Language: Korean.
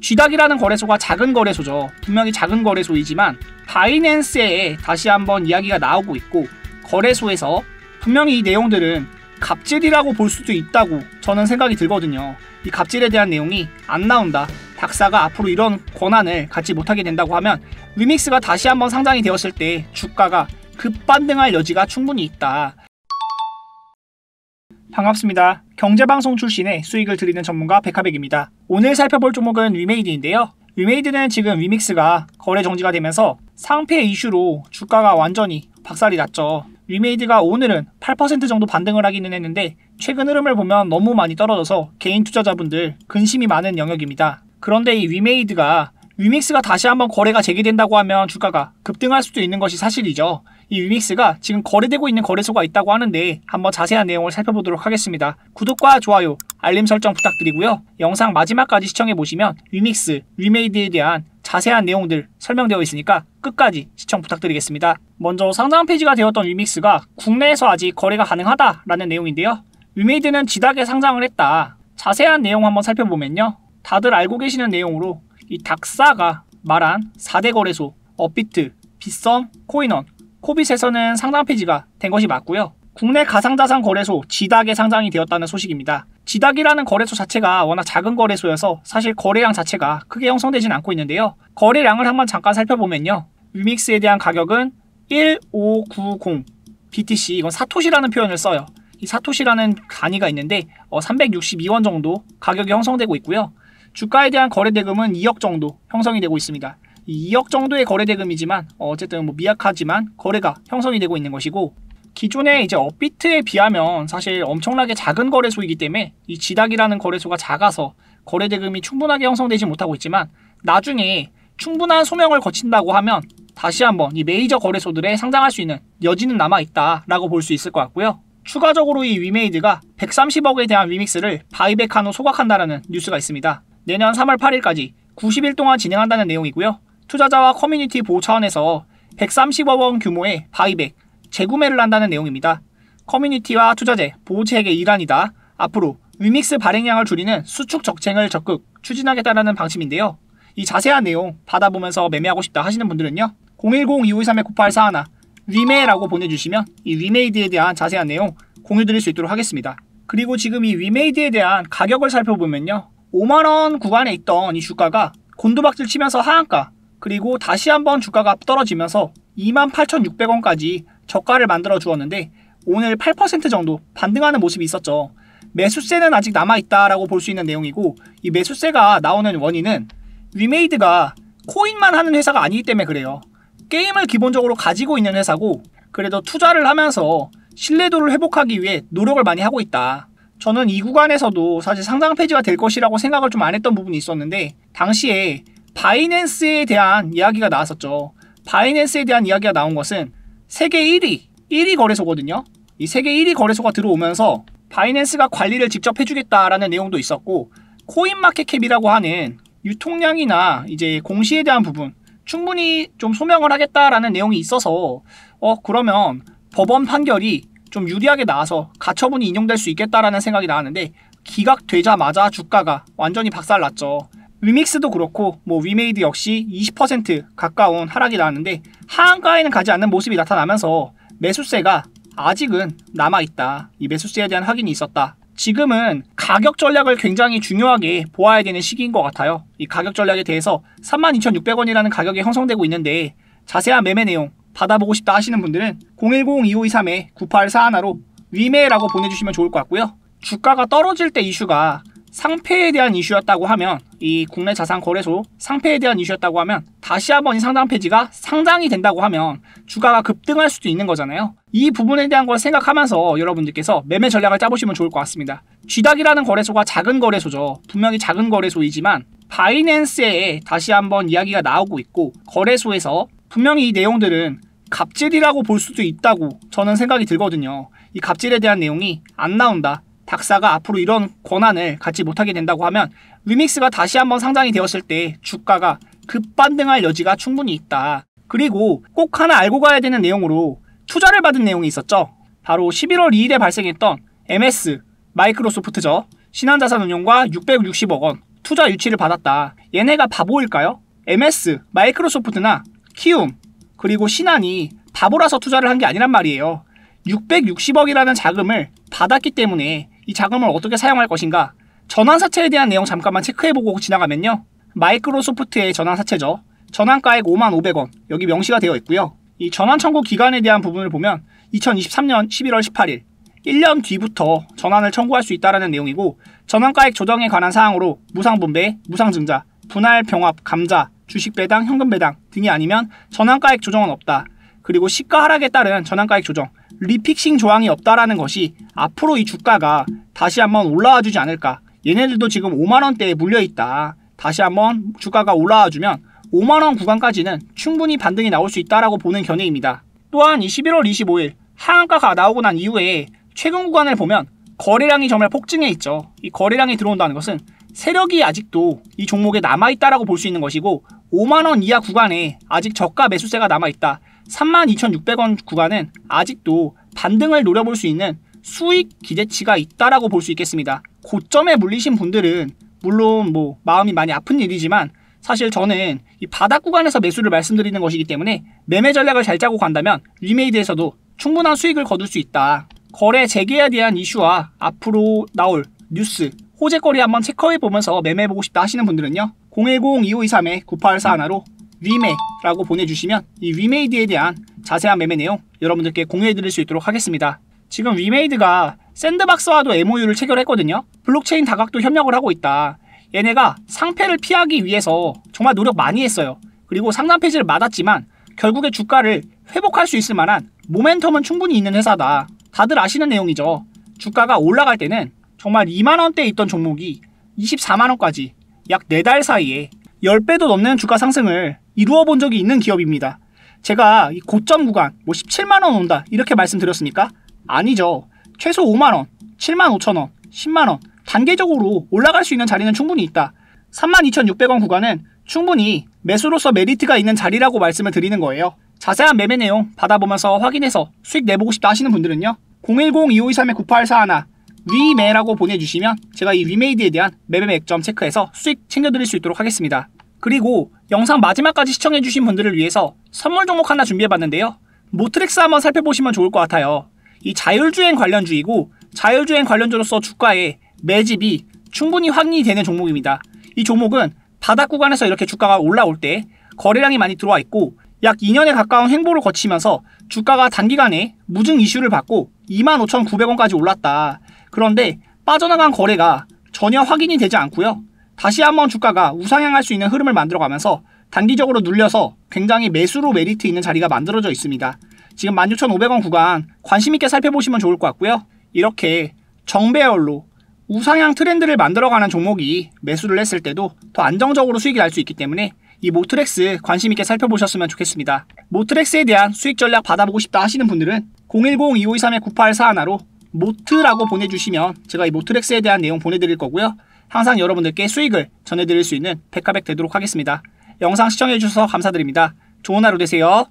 GDAC이라는 거래소가 작은 거래소죠. 분명히 작은 거래소이지만 바이낸스에 다시 한번 이야기가 나오고 있고, 거래소에서 분명히 이 내용들은 갑질이라고 볼 수도 있다고 저는 생각이 들거든요. 이 갑질에 대한 내용이 안 나온다, 닥사가 앞으로 이런 권한을 갖지 못하게 된다고 하면 위믹스가 다시 한번 상장이 되었을 때 주가가 급반등할 여지가 충분히 있다. 반갑습니다. 경제방송 출신의 수익을 드리는 전문가 백하백입니다. 오늘 살펴볼 종목은 위메이드인데요. 위메이드는 지금 위믹스가 거래 정지가 되면서 상폐 이슈로 주가가 완전히 박살이 났죠. 위메이드가 오늘은 8% 정도 반등을 하기는 했는데 최근 흐름을 보면 너무 많이 떨어져서 개인 투자자분들 근심이 많은 영역입니다. 그런데 이 위메이드가 위믹스가 다시 한번 거래가 재개된다고 하면 주가가 급등할 수도 있는 것이 사실이죠. 이 위믹스가 지금 거래되고 있는 거래소가 있다고 하는데 한번 자세한 내용을 살펴보도록 하겠습니다. 구독과 좋아요, 알림 설정 부탁드리고요. 영상 마지막까지 시청해보시면 위믹스, 위메이드에 대한 자세한 내용들 설명되어 있으니까 끝까지 시청 부탁드리겠습니다. 먼저 상장 폐지가 되었던 위믹스가 국내에서 아직 거래가 가능하다라는 내용인데요. 위메이드는 GDAC에 상장을 했다. 자세한 내용 한번 살펴보면요. 다들 알고 계시는 내용으로 이 닥사가 말한 4대 거래소 업비트, 빗썸, 코인원, 코빗에서는 상장 폐지가 된 것이 맞고요. 국내 가상자산 거래소 GDAC에 상장이 되었다는 소식입니다. GDAC이라는 거래소 자체가 워낙 작은 거래소여서 사실 거래량 자체가 크게 형성되진 않고 있는데요. 거래량을 한번 잠깐 살펴보면요. 위믹스에 대한 가격은 1590 BTC, 이건 사토시라는 표현을 써요. 이 사토시라는 단위가 있는데 362원 정도 가격이 형성되고 있고요. 주가에 대한 거래대금은 2억 정도 형성이 되고 있습니다. 이 2억 정도의 거래대금이지만 어쨌든 미약하지만 거래가 형성이 되고 있는 것이고, 기존의 이제 업비트에 비하면 사실 엄청나게 작은 거래소이기 때문에 이 GDAC이라는 거래소가 작아서 거래대금이 충분하게 형성되지 못하고 있지만 나중에 충분한 소명을 거친다고 하면 다시 한번 이 메이저 거래소들에 상장할 수 있는 여지는 남아있다라고 볼 수 있을 것 같고요. 추가적으로 이 위메이드가 130억에 대한 위믹스를 바이백한 후 소각한다라는 뉴스가 있습니다. 내년 3월 8일까지 90일 동안 진행한다는 내용이고요. 투자자와 커뮤니티 보호 차원에서 130억 원 규모의 바이백, 재구매를 한다는 내용입니다. 커뮤니티와 투자재 보호책의 일환이다. 앞으로 위믹스 발행량을 줄이는 수축 정책을 적극 추진하겠다는 방침인데요. 이 자세한 내용 받아보면서 매매하고 싶다 하시는 분들은요. 010-2523-9841 위메라고 보내주시면 이 위메이드에 대한 자세한 내용 공유드릴 수 있도록 하겠습니다. 그리고 지금 이 위메이드에 대한 가격을 살펴보면요. 5만원 구간에 있던 이 주가가 곤두박질 치면서 하한가, 그리고 다시 한번 주가가 떨어지면서 28,600원까지 저가를 만들어 주었는데 오늘 8% 정도 반등하는 모습이 있었죠. 매수세는 아직 남아있다라고 볼 수 있는 내용이고, 이 매수세가 나오는 원인은 위메이드가 코인만 하는 회사가 아니기 때문에 그래요. 게임을 기본적으로 가지고 있는 회사고, 그래도 투자를 하면서 신뢰도를 회복하기 위해 노력을 많이 하고 있다. 저는 이 구간에서도 사실 상장 폐지가 될 것이라고 생각을 좀 안 했던 부분이 있었는데, 당시에 바이낸스에 대한 이야기가 나왔었죠. 바이낸스에 대한 이야기가 나온 것은 세계 1위 거래소거든요. 이 세계 1위 거래소가 들어오면서 바이낸스가 관리를 직접 해주겠다라는 내용도 있었고, 코인마켓캡이라고 하는 유통량이나 이제 공시에 대한 부분 충분히 좀 소명을 하겠다라는 내용이 있어서 그러면 법원 판결이 좀 유리하게 나와서 가처분이 인용될 수 있겠다라는 생각이 나왔는데, 기각되자마자 주가가 완전히 박살났죠. 위믹스도 그렇고 위메이드 역시 20% 가까운 하락이 나왔는데 하한가에는 가지 않는 모습이 나타나면서 매수세가 아직은 남아있다. 이 매수세에 대한 확인이 있었다. 지금은 가격 전략을 굉장히 중요하게 보아야 되는 시기인 것 같아요. 이 가격 전략에 대해서 32,600원이라는 가격이 형성되고 있는데 자세한 매매 내용 받아보고 싶다 하시는 분들은 010-2523-9841로 위메라고 보내주시면 좋을 것 같고요. 주가가 떨어질 때 이슈가 상폐에 대한 이슈였다고 하면, 이 국내 자산 거래소 상폐에 대한 이슈였다고 하면 다시 한번 이 상장 폐지가 상장이 된다고 하면 주가가 급등할 수도 있는 거잖아요. 이 부분에 대한 걸 생각하면서 여러분들께서 매매 전략을 짜보시면 좋을 것 같습니다. GDAC이라는 거래소가 작은 거래소죠. 분명히 작은 거래소이지만 바이낸스에 다시 한번 이야기가 나오고 있고, 거래소에서 분명히 이 내용들은 갑질이라고 볼 수도 있다고 저는 생각이 들거든요. 이 갑질에 대한 내용이 안 나온다, 닥사가 앞으로 이런 권한을 갖지 못하게 된다고 하면 위믹스가 다시 한번 상장이 되었을 때 주가가 급반등할 여지가 충분히 있다. 그리고 꼭 하나 알고 가야 되는 내용으로 투자를 받은 내용이 있었죠. 바로 11월 2일에 발생했던 MS 마이크로소프트죠. 신한자산운용과 660억 원 투자 유치를 받았다. 얘네가 바보일까요? MS, 마이크로소프트나 키움, 그리고 신한이 바보라서 투자를 한 게 아니란 말이에요. 660억이라는 자금을 받았기 때문에 이 자금을 어떻게 사용할 것인가? 전환사채에 대한 내용 잠깐만 체크해보고 지나가면요. 마이크로소프트의 전환사채죠. 전환가액 55,500원 여기 명시가 되어 있고요. 이 전환 청구 기간에 대한 부분을 보면 2023년 11월 18일 1년 뒤부터 전환을 청구할 수 있다는 내용이고, 전환가액 조정에 관한 사항으로 무상분배, 무상증자, 분할 병합, 감자, 주식 배당, 현금 배당 등이 아니면 전환가액 조정은 없다. 그리고 시가 하락에 따른 전환가액 조정, 리픽싱 조항이 없다라는 것이 앞으로 이 주가가 다시 한번 올라와 주지 않을까. 얘네들도 지금 5만원대에 물려있다. 다시 한번 주가가 올라와 주면 5만원 구간까지는 충분히 반등이 나올 수 있다라고 보는 견해입니다. 또한 이 11월 25일 하한가가 나오고 난 이후에 최근 구간을 보면 거래량이 정말 폭증해 있죠. 이 거래량이 들어온다는 것은 세력이 아직도 이 종목에 남아있다라고 볼 수 있는 것이고, 5만원 이하 구간에 아직 저가 매수세가 남아있다. 32,600원 구간은 아직도 반등을 노려볼 수 있는 수익 기대치가 있다라고 볼 수 있겠습니다. 고점에 물리신 분들은 물론 마음이 많이 아픈 일이지만, 사실 저는 이 바닥 구간에서 매수를 말씀드리는 것이기 때문에 매매 전략을 잘 짜고 간다면 위메이드에서도 충분한 수익을 거둘 수 있다. 거래 재개에 대한 이슈와 앞으로 나올 뉴스, 호재거리 한번 체크해보면서 매매해보고 싶다 하시는 분들은요, 010-2523-9841로 위메라고 보내주시면 이 위메이드에 대한 자세한 매매 내용 여러분들께 공유해드릴 수 있도록 하겠습니다. 지금 위메이드가 샌드박스와도 MOU를 체결했거든요. 블록체인 다각도 협력을 하고 있다. 얘네가 상패를 피하기 위해서 정말 노력 많이 했어요. 그리고 상단 폐지를 맞았지만 결국에 주가를 회복할 수 있을 만한 모멘텀은 충분히 있는 회사다. 다들 아시는 내용이죠. 주가가 올라갈 때는 정말 2만원대에 있던 종목이 24만원까지 약 4달 사이에 10배도 넘는 주가 상승을 이루어 본 적이 있는 기업입니다. 제가 이 고점 구간 17만원 온다 이렇게 말씀드렸습니까? 아니죠. 최소 5만원, 75,000원, 10만원 단계적으로 올라갈 수 있는 자리는 충분히 있다. 32,600원 구간은 충분히 매수로서 메리트가 있는 자리라고 말씀을 드리는 거예요. 자세한 매매 내용 받아보면서 확인해서 수익 내보고 싶다 하시는 분들은요, 010-2523-9841 위매라고 보내주시면 제가 이 위메이드에 대한 매매 맥점 체크해서 수익 챙겨드릴 수 있도록 하겠습니다. 그리고 영상 마지막까지 시청해주신 분들을 위해서 선물 종목 하나 준비해봤는데요. 모트렉스 한번 살펴보시면 좋을 것 같아요. 이 자율주행 관련주이고, 자율주행 관련주로서 주가에 매집이 충분히 확인이 되는 종목입니다. 이 종목은 바닥 구간에서 이렇게 주가가 올라올 때 거래량이 많이 들어와 있고, 약 2년에 가까운 횡보를 거치면서 주가가 단기간에 무증 이슈를 받고 25,900원까지 올랐다. 그런데 빠져나간 거래가 전혀 확인이 되지 않고요. 다시 한번 주가가 우상향할 수 있는 흐름을 만들어가면서 단기적으로 눌려서 굉장히 매수로 메리트 있는 자리가 만들어져 있습니다. 지금 16,500원 구간 관심있게 살펴보시면 좋을 것 같고요. 이렇게 정배열로 우상향 트렌드를 만들어가는 종목이 매수를 했을 때도 더 안정적으로 수익이 날 수 있기 때문에 이 모트렉스 관심있게 살펴보셨으면 좋겠습니다. 모트렉스에 대한 수익 전략 받아보고 싶다 하시는 분들은 010-2523-9841로 모트라고 보내주시면 제가 이 모트렉스에 대한 내용 보내드릴 거고요. 항상 여러분들께 수익을 전해드릴 수 있는 백화백 되도록 하겠습니다. 영상 시청해주셔서 감사드립니다. 좋은 하루 되세요.